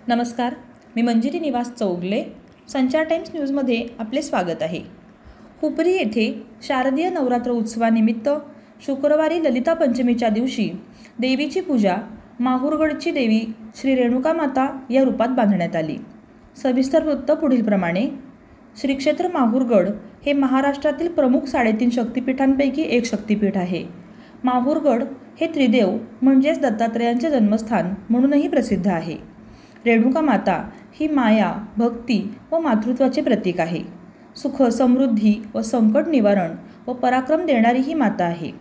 नमस्कार, मी मंजिरी निवास चौगले. संचार टाइम्स न्यूजमध्ये आपले स्वागत आहे. हुपरी येथे शारदीय नवरात्र उत्सवानिमित्त शुक्रवारी ललिता पंचमीच्या दिवशी देवीची पूजा माहूरगडची देवी श्री रेणुका माता या रूपात बांधण्यात आली. सविस्तर वृत्त पुढीलप्रमाणे. श्री क्षेत्र माहूरगड हे महाराष्ट्रातील प्रमुख 3.5 शक्तिपीठांपैकी एक शक्तिपीठ आहे. माहूरगड हे त्रिदेव म्हणजेच दत्तात्रेयांचे जन्मस्थान म्हणूनही प्रसिद्ध आहे. रेणुका माता ही माया, भक्ती व मातृत्वाचे प्रतीक आहे. सुख, समृद्धी व संकट निवारण व पराक्रम देणारी ही माता आहे.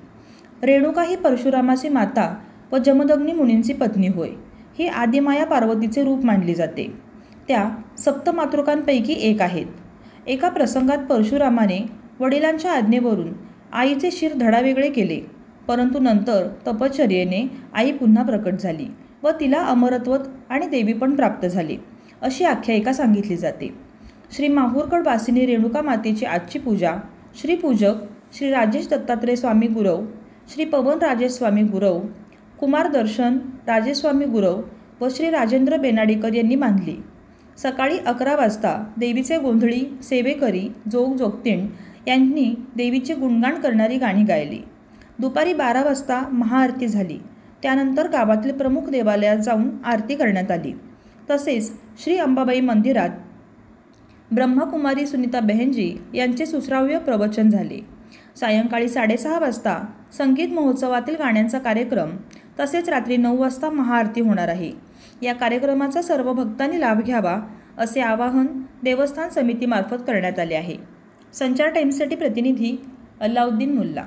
रेणुका ही परशुरामाची माता व जमदग्नी मुनींची पत्नी होय. ही आदिमाया पार्वतीचे रूप मानली जाते. त्या सप्तमातृकांपैकी एक आहेत. एका प्रसंगात परशुरामाने वडिलांच्या आज्ञेवरून आईचे शिर धडावेगळे केले, परंतु नंतर तपश्चर्येने आई पुन्हा प्रकट झाली व तिला अमरत्व आणि देवीपण प्राप्त झाले, अशी आख्यायिका सांगितली जाते. श्री माहूरगड वासिनी रेणुका मातेची आजची पूजा श्री पूजक श्री राजेश दत्तात्रय स्वामी गुरव, श्री पवन राजेश स्वामी गुरव, कुमार दर्शन राजेश स्वामी गुरव व श्री राजेंद्र बेनाडेकर यांनी बांधली. सकाळी 11 वाजता देवीचे गोंधळी, सेवेकरी, जोगजोगतीण यांनी देवीचे गुणगान करणारी गाणी गायली. दुपारी 12 वाजता महाआरती झाली. त्यानंतर गावातील प्रमुख देवालयात जाऊन आरती करण्यात आली. तसेच श्री अंबाबाई मंदिरात ब्रह्मकुमारी सुनीता बहनजी यांचे सुश्राव्य प्रवचन झाले. सायंकाळी 6:30 वाजता संगीत महोत्सवातील गाण्यांचा कार्यक्रम तसेच रात्री 9 वाजता महाआरती होणार आहे. या कार्यक्रमाचा सर्व भक्तांनी लाभ घ्यावा असे आवाहन देवस्थान समितीमार्फत करण्यात आले आहे. संचार टाइम्ससाठी प्रतिनिधी अल्लाउद्दीन मुल्ला.